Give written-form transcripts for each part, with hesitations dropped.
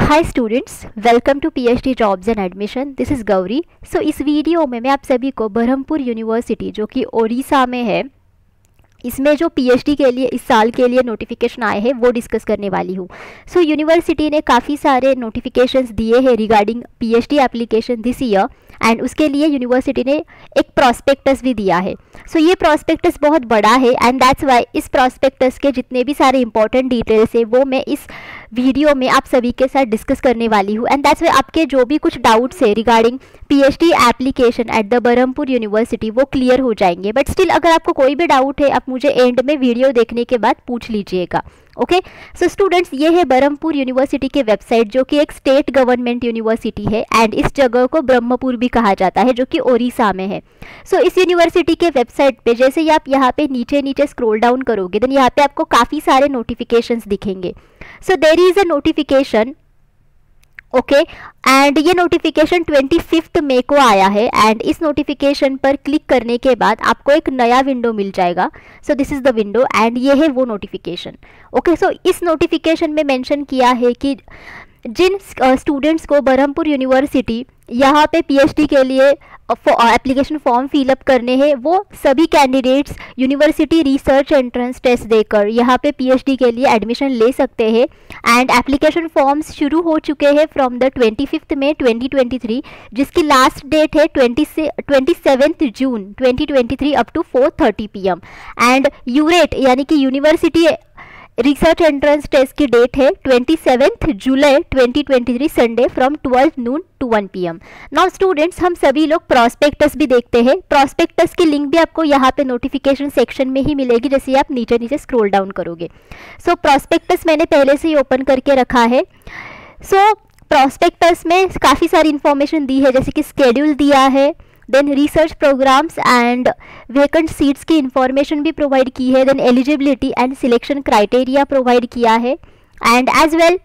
Hi students, welcome to PhD jobs and admission. This is Gauri. So इस video में मैं आप सभी को बरहमपुर यूनिवर्सिटी जो कि ओडिशा में है, इसमें जो पीएचडी के लिए इस साल के लिए नोटिफिकेशन आए हैं वो डिस्कस करने वाली हूँ। सो यूनिवर्सिटी ने काफ़ी सारे नोटिफिकेशंस दिए हैं regarding PhD application this year, and उसके लिए यूनिवर्सिटी ने एक प्रॉस्पेक्टस भी दिया है। सो ये प्रॉस्पेक्टस बहुत बड़ा है एंड दैट्स वाई इस प्रॉस्पेक्टस के जितने भी सारे इंपॉर्टेंट डिटेल्स है वो मैं इस वीडियो में आप सभी के साथ डिस्कस करने वाली हूँ। एंड दैट्स वाई आपके जो भी कुछ डाउट्स है regarding PhD application at the Berhampur university वो क्लियर हो जाएंगे। बट स्टिल अगर आपको कोई भी डाउट है आप मुझे एंड में वीडियो देखने के बाद पूछ लीजिएगा। ओके, सो स्टूडेंट्स, ये है बरहमपुर यूनिवर्सिटी के वेबसाइट जो कि एक स्टेट गवर्नमेंट यूनिवर्सिटी है एंड इस जगह को ब्रह्मपुर भी कहा जाता है जो कि ओडिशा में है। सो इस यूनिवर्सिटी के वेबसाइट पे जैसे ही आप यहाँ पे नीचे स्क्रॉल डाउन करोगे देन यहाँ पे आपको काफ़ी सारे नोटिफिकेशंस दिखेंगे। So there is a notification, okay, and ये नोटिफिकेशन 25 मई को आया है एंड इस नोटिफिकेशन पर क्लिक करने के बाद आपको एक नया विंडो मिल जाएगा। So this is the window and ये है वो नोटिफिकेशन। ओके, सो इस नोटिफिकेशन में मेंशन किया है कि जिन स्टूडेंट्स को बरहमपुर यूनिवर्सिटी यहाँ पे पीएचडी के लिए एप्लीकेशन फॉर्म फिलअप करने हैं वो सभी candidates university research entrance test देकर यहाँ पे पीएचडी के लिए एडमिशन ले सकते हैं। एंड एप्लीकेशन फॉर्म्स शुरू हो चुके हैं फ्रॉम द 25 मई 2023, जिसकी लास्ट डेट है 27 जून 2023 up to 4:30 PM। And URET यानी कि यूनिवर्सिटी रिसर्च एंट्रेंस टेस्ट की डेट है 27 जुलाई 2023 Sunday from 12 noon to 1 PM। Now students, हम सभी लोग प्रॉस्पेक्टस भी देखते हैं। प्रॉस्पेक्टस की लिंक भी आपको यहाँ पे नोटिफिकेशन सेक्शन में ही मिलेगी जैसे आप नीचे स्क्रॉल डाउन करोगे। सो प्रॉस्पेक्टस मैंने पहले से ही ओपन करके रखा है। सो प्रॉस्पेक्टस में काफ़ी सारी इंफॉर्मेशन दी है जैसे कि स्केड्यूल दिया है, then research programs and vacant seats की इंफॉर्मेशन भी प्रोवाइड की है, then eligibility and selection criteria provide किया है एंड एज वेल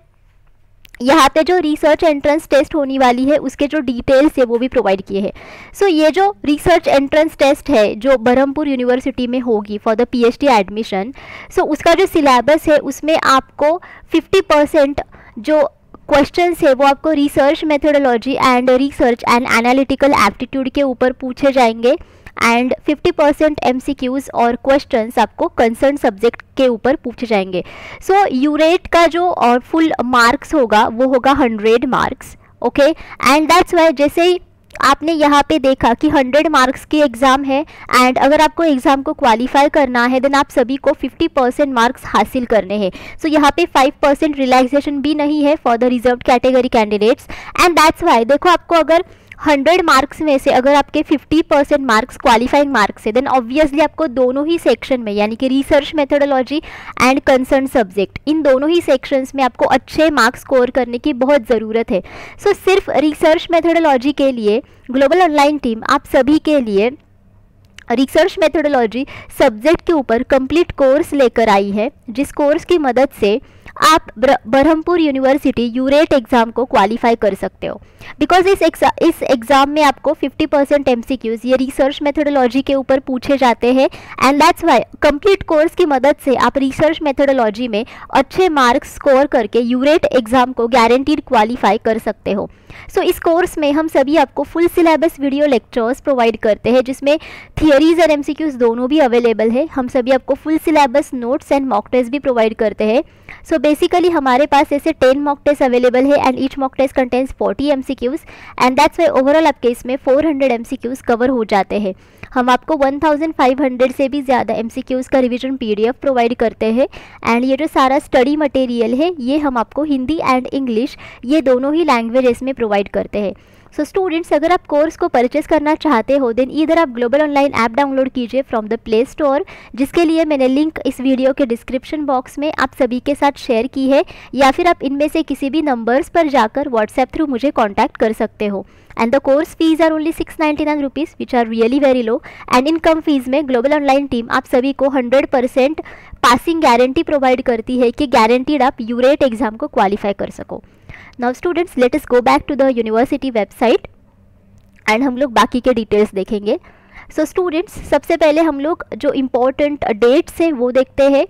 यहाँ पे जो रिसर्च एंट्रेंस टेस्ट होने वाली है उसके जो डिटेल्स है वो भी प्रोवाइड किए हैं। सो ये जो रिसर्च एंट्रेंस टेस्ट है जो बरहमपुर यूनिवर्सिटी में होगी फॉर द पीएचडी एडमिशन, सो उसका जो सिलेबस है उसमें आपको 50% जो क्वेश्चंस है वो आपको research methodology and research and analytical aptitude के ऊपर पूछे जाएंगे एंड 50% एमसीक्यूज और क्वेश्चंस आपको कंसर्न सब्जेक्ट के ऊपर पूछे जाएंगे। सो यूरेट का जो फुल मार्क्स होगा वो होगा 100 marks. Okay, and that's Y जैसे ही आपने यहाँ पे देखा कि 100 मार्क्स की एग्ज़ाम है एंड अगर आपको एग्ज़ाम को क्वालिफाई करना है देन आप सभी को 50% मार्क्स हासिल करने हैं। सो यहाँ पे 5% रिलैक्सेशन भी नहीं है for the reserved category candidates and that's Y देखो आपको अगर 100 मार्क्स में से अगर आपके 50% मार्क्स क्वालिफाइंग मार्क्स है देन ऑब्वियसली आपको दोनों ही सेक्शन में यानी कि research methodology and concern subject in दोनों ही सेक्शंस में आपको अच्छे मार्क्स स्कोर करने की बहुत ज़रूरत है। सो सिर्फ रिसर्च मेथोडोलॉजी के लिए ग्लोबल ऑनलाइन टीम आप सभी के लिए रिसर्च मेथोडोलॉजी सब्जेक्ट के ऊपर कंप्लीट कोर्स लेकर आई है, जिस कोर्स की मदद से आप बरहमपुर यूनिवर्सिटी यूरेट एग्ज़ाम को क्वालिफाई कर सकते हो। बिकॉज इस एग्ज़ाम में आपको 50% एमसीक्यूज ये रिसर्च मेथोडोलॉजी के ऊपर पूछे जाते हैं and that's Y complete course की मदद से आप रिसर्च मेथोडोलॉजी में अच्छे मार्क्स स्कोर करके यूरेट एग्ज़ाम को गारंटीड क्वालिफाई कर सकते हो। सो इस कोर्स में हम सभी आपको full syllabus video lectures provide करते हैं जिसमें थियरीज और एमसीक्यूज दोनों भी अवेलेबल है। हम सभी आपको full syllabus notes and mock test भी प्रोवाइड करते हैं। सो बेसिकली हमारे पास ऐसे 10 मॉक टेस्ट अवेलेबल है and each mock test contains 40 MCQs and that's why overall आपके इसमें 400 एमसीक्यूज कवर हो जाते हैं। हम आपको 1500 से भी ज़्यादा एमसीक्यूज का रिवीजन पीडीएफ प्रोवाइड करते हैं एंड ये जो सारा स्टडी मटेरियल है ये हम आपको हिंदी एंड इंग्लिश ये दोनों ही लैंग्वेजेस में प्रोवाइड करते हैं। सो स्टूडेंट्स, अगर आप कोर्स को परचेस करना चाहते हो देन इधर आप ग्लोबल ऑनलाइन ऐप डाउनलोड कीजिए फ्रॉम द प्ले स्टोर, जिसके लिए मैंने लिंक इस वीडियो के डिस्क्रिप्शन बॉक्स में आप सभी के साथ शेयर की है, या फिर आप इनमें से किसी भी नंबर्स पर जाकर व्हाट्सएप थ्रू मुझे कॉन्टैक्ट कर सकते हो। And the course fees are only 699 rupees which are really very low and इन कम फीस में ग्लोबल ऑनलाइन टीम आप सभी को 100% पासिंग गारंटी प्रोवाइड करती है कि गारंटीड आप यूरेट एग्ज़ाम को क्वालिफाई कर सको। Now students, let us go back to the university website and हम लोग बाकी के डिटेल्स देखेंगे। सो स्टूडेंट्स, सबसे पहले हम लोग जो इम्पोर्टेंट डेट्स हैं वो देखते हैं।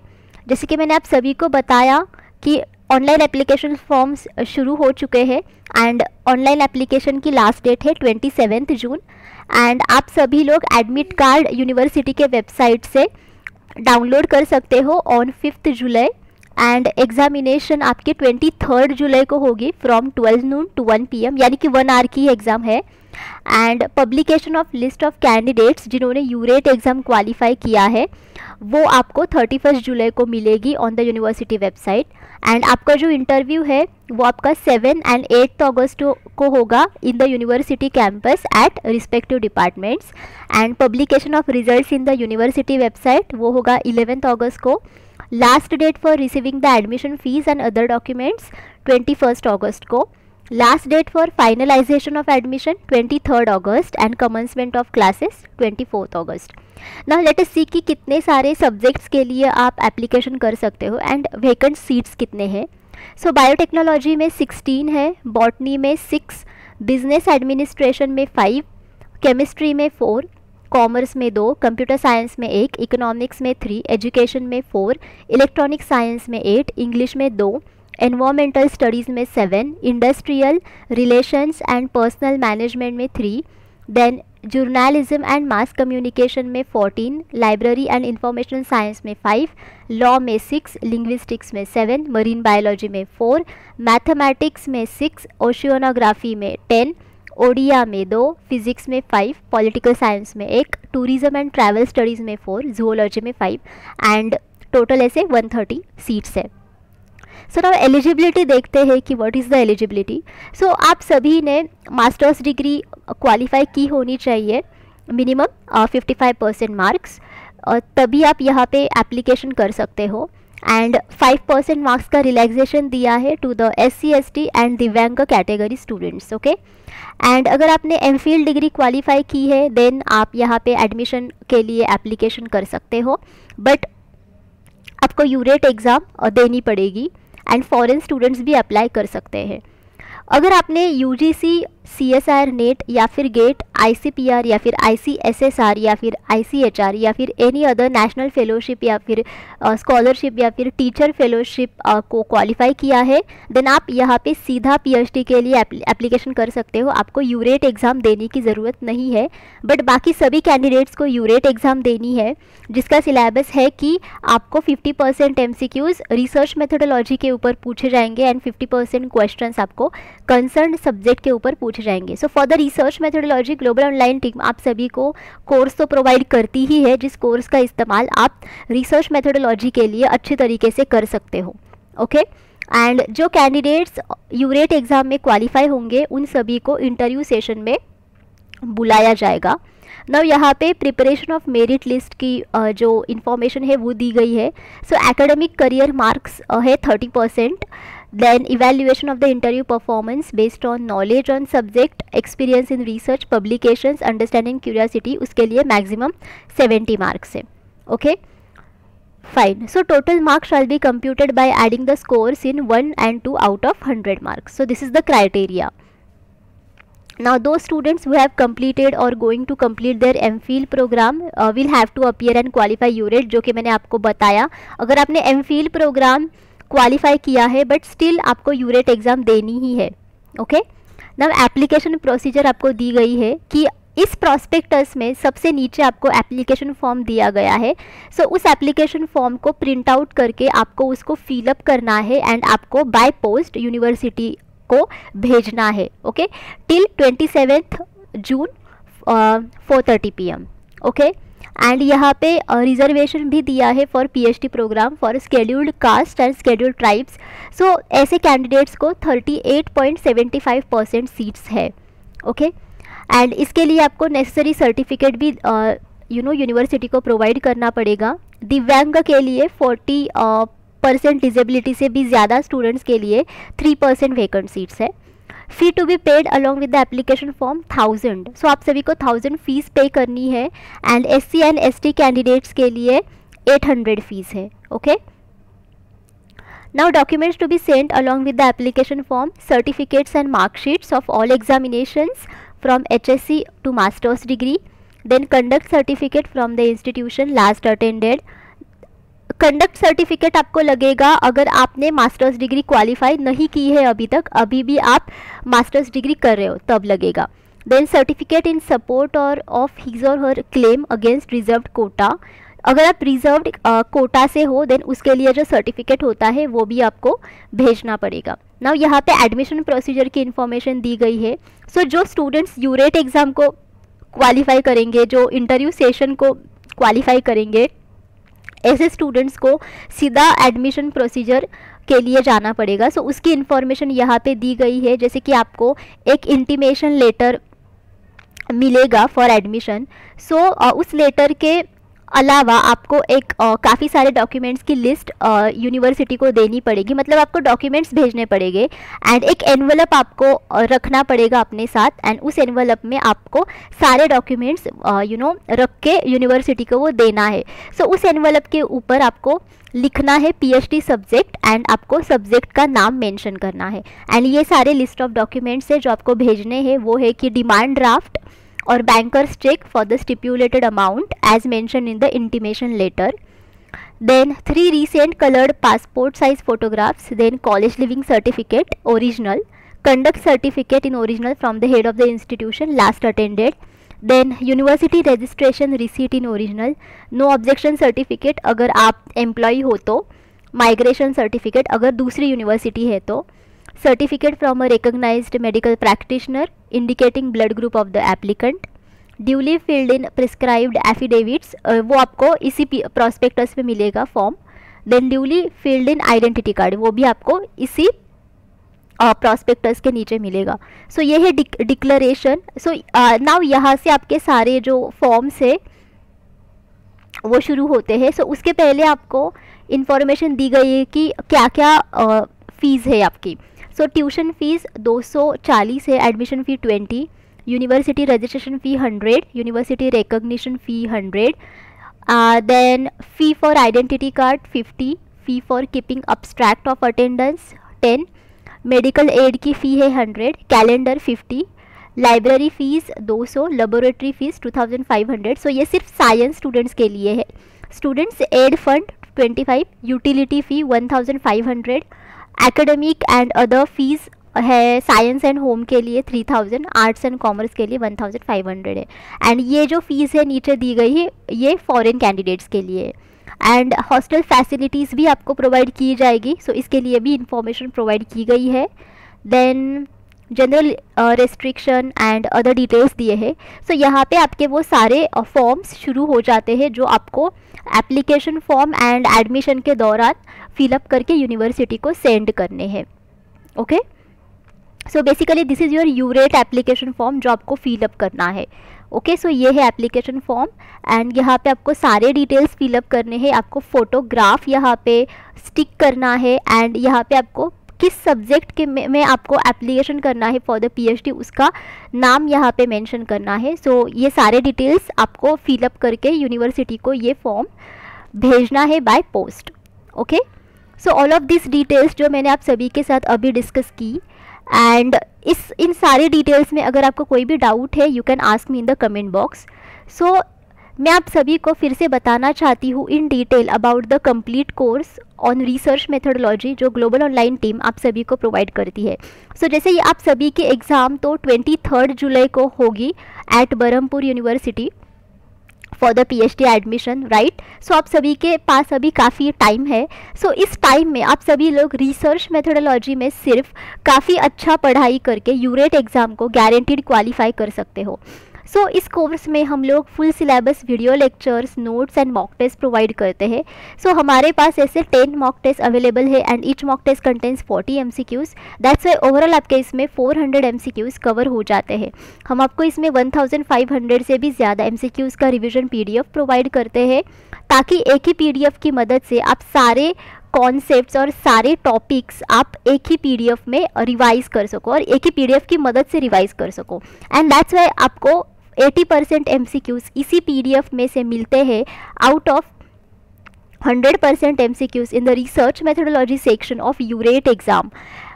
जैसे कि मैंने आप सभी को बताया कि ऑनलाइन एप्लीकेशन फॉर्म्स शुरू हो चुके हैं एंड ऑनलाइन एप्लीकेशन की लास्ट डेट है 27 जून। एंड आप सभी लोग एडमिट कार्ड यूनिवर्सिटी के वेबसाइट से डाउनलोड कर सकते हो ऑन 5 जुलाई। एंड एग्जामिनेशन आपके 23 जुलाई को होगी फ्रॉम 12 नून टू 1 PM, यानी कि 1 आवर की एग्ज़ाम है। And publication of list of candidates जिन्होंने यूरेट एग्ज़ाम क्वालिफाई किया है वो आपको 31 जुलाई को मिलेगी on the university website. And आपका जो इंटरव्यू है वो आपका 7 एंड 8 अगस्त को होगा in the university campus at respective departments. And publication of results in the university website वो होगा 11 अगस्त को। Last date for receiving the admission fees and other documents 21 अगस्त को। Last date for finalization of admission 23 अगस्त and commencement of classes 24 अगस्त। Now let us see कि कितने सारे सब्जेक्ट्स के लिए आप एप्लीकेशन कर सकते हो एंड वेकेंट सीट्स कितने हैं। सो बायोटेक्नोलॉजी में 16 है, बॉटनी में 6, बिजनेस एडमिनिस्ट्रेशन में 5, केमिस्ट्री में 4, कॉमर्स में 2, कंप्यूटर साइंस में 1, इकोनॉमिक्स में 3, एजुकेशन में 4, इलेक्ट्रॉनिक साइंस में 8, इंग्लिश में 2, एनवायरमेंटल स्टडीज़ में 7, industrial relations and personnel management में 3, then journalism and mass communication में 14, लाइब्रेरी एंड इंफॉर्मेशन साइंस में 5, लॉ में 6, लिंग्विस्टिक्स में 7, मरीन बायोलॉजी में 4, मैथमेटिक्स में 6, ओशियोनोग्राफी में 10, ओडिया में 2, फिजिक्स में 5, पॉलिटिकल साइंस में 1, टूरिज्म एंड ट्रैवल स्टडीज़ में 4, जूलॉजी में 5 एंड टोटल ऐसे 130 सीट्स है। सो नाउ एलिजिबिलिटी देखते हैं कि व्हाट इज़ द एलिजिबिलिटी। सो आप सभी ने मास्टर्स डिग्री क्वालिफाई की होनी चाहिए, मिनिमम 55% मार्क्स, तभी आप यहाँ पे एप्लीकेशन कर सकते हो। एंड 5% मार्क्स का रिलैक्सेशन दिया है to the SC ST and दिव्यांग कैटेगरी स्टूडेंट्स, ओके। एंड अगर आपने MPhil डिग्री क्वालिफाई की है देन आप यहाँ पे एडमिशन के लिए एप्लीकेशन कर सकते हो, बट आपको यूरेट एग्ज़ाम देनी पड़ेगी एंड फॉरेन स्टूडेंट्स भी अप्लाई कर सकते हैं। अगर आपने UGC CSIR नेट या फिर गेट ICPR या फिर ICSSR या फिर ICHR या फिर एनी अदर नेशनल फेलोशिप या फिर स्कॉलरशिप या फिर टीचर फेलोशिप को क्वालिफाई किया है देन आप यहाँ पे सीधा PhD के लिए एप्लीकेशन कर सकते हो। आपको यूरेट एग्ज़ाम देने की ज़रूरत नहीं है, बट बाकी सभी कैंडिडेट्स को यूरेट एग्ज़ाम देनी है जिसका सिलेबस है कि आपको 50% MCQs रिसर्च मेथोडोलॉजी के ऊपर पूछे जाएंगे एंड 50% क्वेश्चंस आपको कंसर्न सब्जेक्ट के ऊपर पूछे जाएंगे। So for the research methodology global online team आप सभी को कोर्स तो प्रोवाइड करती ही है, जिस कोर्स का इस्तेमाल आप रिसर्च मेथोडोलॉजी के लिए अच्छे तरीके से कर सकते हो, ओके। एंड जो कैंडिडेट्स यूरेट एग्ज़ाम में क्वालिफाई होंगे उन सभी को इंटरव्यू सेशन में बुलाया जाएगा। नाउ यहाँ पे प्रिपरेशन ऑफ मेरिट लिस्ट की जो इन्फॉर्मेशन है वो दी गई है। सो एकेडमिक करियर मार्क्स है 30%, then evaluation of the interview performance based on knowledge on subject, experience in research, publications, understanding, curiosity, उसके लिए maximum 70 marks है, okay, fine. So total marks shall be computed by adding the scores in 1 and 2 out of 100 marks. So this is the criteria. Now those students who have completed or going to complete their MPhil program will have to appear and qualify URET, जो कि मैंने आपको बताया। अगर आपने MPhil programme qualify किया है but still आपको यूरेट एग्ज़ाम देनी ही है, ओके। नाउ एप्लीकेशन प्रोसीजर आपको दी गई है कि इस प्रॉस्पेक्टस में सबसे नीचे आपको एप्लीकेशन फॉर्म दिया गया है। सो उस एप्लीकेशन फॉर्म को प्रिंट आउट करके आपको उसको फिलअप करना है एंड आपको बाय पोस्ट यूनिवर्सिटी को भेजना है, okay, till 27 June 4:30 PM, okay. And यहाँ पे रिजर्वेशन भी दिया है for PhD program for scheduled caste and scheduled tribes. So ऐसे कैंडिडेट्स को 38.75% सीट्स है, ओके। एंड इसके लिए आपको नेसेसरी सर्टिफिकेट भी यूनिवर्सिटी को प्रोवाइड करना पड़ेगा। दिव्यांग के लिए 40% डिसेबिलिटी से भी ज़्यादा स्टूडेंट्स के लिए 3% वेकेंट सीट्स है। Fee to be paid along with the application form 1000। So आप सभी को 1000 फीस पे करनी है and SC and ST candidates के लिए 800 फीस है, okay. Now documents to be sent along with the application form, certificates and marksheets of all examinations from HSC to masters degree, then conduct certificate from the institution last attended, conduct certificate आपको लगेगा अगर आपने masters degree qualify नहीं की है अभी तक, अभी भी आप मास्टर्स डिग्री कर रहे हो तब लगेगा। देन सर्टिफिकेट इन सपोर्ट और of his or her claim against reserved quota, अगर आप रिजर्व्ड कोटा से हो देन उसके लिए जो सर्टिफिकेट होता है वो भी आपको भेजना पड़ेगा। नाउ यहाँ पे एडमिशन प्रोसीजर की इन्फॉर्मेशन दी गई है। सो जो स्टूडेंट्स यूरेट एग्ज़ाम को क्वालिफाई करेंगे, जो इंटरव्यू सेशन को क्वालिफाई करेंगे, ऐसे स्टूडेंट्स को सीधा एडमिशन प्रोसीजर के लिए जाना पड़ेगा। सो उसकी इन्फॉर्मेशन यहाँ पे दी गई है, जैसे कि आपको एक इंटीमेशन लेटर मिलेगा फॉर एडमिशन। सो उस लेटर के अलावा आपको एक काफ़ी सारे डॉक्यूमेंट्स की लिस्ट यूनिवर्सिटी को देनी पड़ेगी, मतलब आपको डॉक्यूमेंट्स भेजने पड़ेंगे एंड एक एनवलप आपको रखना पड़ेगा अपने साथ एंड उस एनवलप में आपको सारे डॉक्यूमेंट्स रख के यूनिवर्सिटी को वो देना है। सो उस एनवलप के ऊपर आपको लिखना है पीएचडी सब्जेक्ट एंड आपको सब्जेक्ट का नाम मेंशन करना है। एंड ये सारे लिस्ट ऑफ डॉक्यूमेंट्स है जो आपको भेजने हैं, वो है कि demand draft or banker's check for the stipulated amount as mentioned in the intimation letter, then 3 recent colored passport size photographs, then college leaving certificate original, conduct certificate in original from the head of the institution last attended, then university registration receipt in original, no objection certificate अगर आप employee हो तो, migration certificate अगर दूसरी university है तो, certificate from a recognised medical practitioner indicating blood group of the applicant, duly filled in prescribed affidavits, वो आपको इसी प्रॉस्पेक्टस में मिलेगा form, then duly filled in identity card, वो भी आपको इसी प्रॉस्पेक्टस के नीचे मिलेगा। सो ये है डिक्लेरेशन। सो नाउ यहाँ से आपके सारे जो फॉर्म्स है वो शुरू होते हैं। सो उसके पहले आपको इन्फॉर्मेशन दी गई है कि क्या क्या फीस है आपकी। सो ट्यूशन फीस 240 है, admission fee 20, university registration fee 100, university recognition fee 100, then fee for identity card 50, fee for keeping abstract of attendance 10, medical aid की फ़ी है 100, calendar 50, library fees 200, laboratory fees 2500। So ये सिर्फ science students के लिए है। Students aid fund 25, utility fee 1500, academic and other fees है science and home के लिए 3000, आर्ट्स एंड कॉमर्स के लिए 1500 है। एंड ये जो फीस है नीचे दी गई है ये फॉरेन कैंडिडेट्स के लिए है। एंड हॉस्टल फैसिलिटीज़ भी आपको प्रोवाइड की जाएगी, सो इसके लिए भी इंफॉर्मेशन प्रोवाइड की गई है। Then general restriction and other details दिए हैं। सो यहाँ पे आपके वो सारे फॉर्म्स शुरू हो जाते हैं जो आपको एप्लीकेशन फॉर्म एंड एडमिशन के दौरान फिलअप करके यूनिवर्सिटी को सेंड करने हैं। Okay, so basically this is your urate application form जो आपको फिलअप करना है। ओके, सो ये है एप्लीकेशन फॉर्म एंड यहाँ पे आपको सारे डिटेल्स फिलअप करने हैं। आपको फोटोग्राफ यहाँ पे स्टिक करना है एंड यहाँ पे आपको किस सब्जेक्ट के में आपको एप्लीकेशन करना है फॉर द पीएचडी उसका नाम यहाँ पे मेंशन करना है। सो ये सारे डिटेल्स आपको फिलअप करके यूनिवर्सिटी को ये फॉर्म भेजना है by post. Okay, so all of this details जो मैंने आप सभी के साथ अभी डिस्कस की एंड इन सारे डिटेल्स में अगर आपको कोई भी डाउट है you can ask me in the comment box. So मैं आप सभी को फिर से बताना चाहती हूँ in detail about the complete course on research methodology जो ग्लोबल ऑनलाइन टीम आप सभी को प्रोवाइड करती है। सो जैसे ये आप सभी की एग्ज़ाम तो 23 जुलाई को होगी at Berhampur university for the PhD admission, right. So आप सभी के पास अभी काफ़ी टाइम है। सो इस टाइम में आप सभी लोग रिसर्च मेथोडोलॉजी में सिर्फ काफ़ी अच्छा पढ़ाई करके यूरेट एग्ज़ाम को गारंटीड क्वालिफाई कर सकते हो। सो इस कोर्स में हम लोग full syllabus video lectures, notes and mock test provide करते हैं। सो हमारे पास ऐसे 10 मॉक टेस्ट अवेलेबल है and each mock test contains 40 MCQs। That's why overall आपके इसमें 400 MCQs कवर हो जाते हैं। हम आपको इसमें 1500 से भी ज़्यादा MCQs का रिविजन PDF प्रोवाइड करते हैं ताकि एक ही PDF की मदद से आप सारे कॉन्सेप्ट्स और सारे टॉपिक्स आप एक ही PDF में रिवाइज कर सको और एक ही PDF की मदद से रिवाइज कर सको। एंड दैट्स वाई आपको 80% MCQs इसी PDF में से मिलते हैं out of 100% MCQs in the research methodology section of urate exam.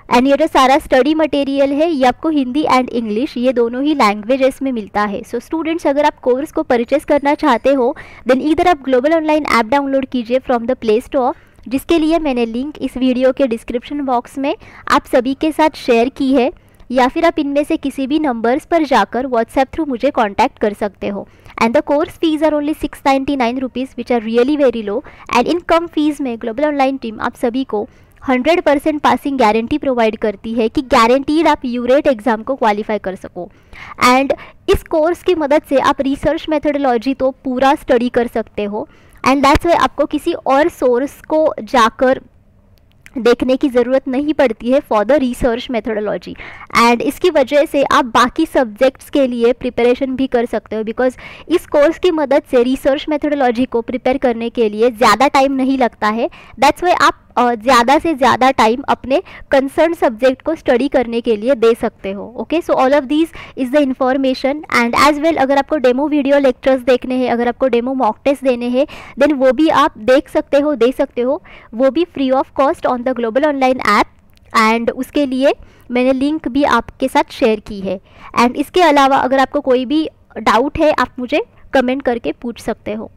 And ये जो सारा स्टडी मटेरियल है ये आपको हिंदी एंड इंग्लिश ये दोनों ही लैंग्वेजेस में मिलता है। सो स्टूडेंट्स, अगर आप कोर्स को परचेस करना चाहते हो देन इधर आप ग्लोबल ऑनलाइन ऐप डाउनलोड कीजिए फ्रॉम द प्ले स्टोर, जिसके लिए मैंने लिंक इस वीडियो के डिस्क्रिप्शन बॉक्स में आप सभी के साथ शेयर की है, या फिर आप इनमें से किसी भी नंबर्स पर जाकर व्हाट्सएप थ्रू मुझे कांटेक्ट कर सकते हो। And the course fees are only 699 rupees which are really very low. And इन कम फीस में ग्लोबल ऑनलाइन टीम आप सभी को 100% पासिंग गारंटी प्रोवाइड करती है कि गारंटीड आप यूरेट एग्ज़ाम को क्वालिफाई कर सको। एंड इस कोर्स की मदद से आप रिसर्च मेथोडोलॉजी तो पूरा स्टडी कर सकते हो, एंड दैट्स वाई आपको किसी और सोर्स को जाकर देखने की ज़रूरत नहीं पड़ती है for the research methodology. And इसकी वजह से आप बाकी सब्जेक्ट्स के लिए प्रिपरेशन भी कर सकते हो, बिकॉज इस कोर्स की मदद से रिसर्च मेथोडोलॉजी को प्रिपेयर करने के लिए ज़्यादा टाइम नहीं लगता है। दैट्स वाई आप ज़्यादा से ज़्यादा टाइम अपने कंसर्न सब्जेक्ट को स्टडी करने के लिए दे सकते हो। Okay, so all of these is the information. And as well अगर आपको डेमो वीडियो लेक्चर्स देखने हैं, अगर आपको डेमो मॉक टेस्ट देने हैं देन वो भी आप देख सकते हो, दे सकते हो, वो भी free of cost on the global online app. And उसके लिए मैंने लिंक भी आपके साथ शेयर की है। एंड इसके अलावा अगर आपको कोई भी डाउट है आप मुझे कमेंट करके पूछ सकते हो।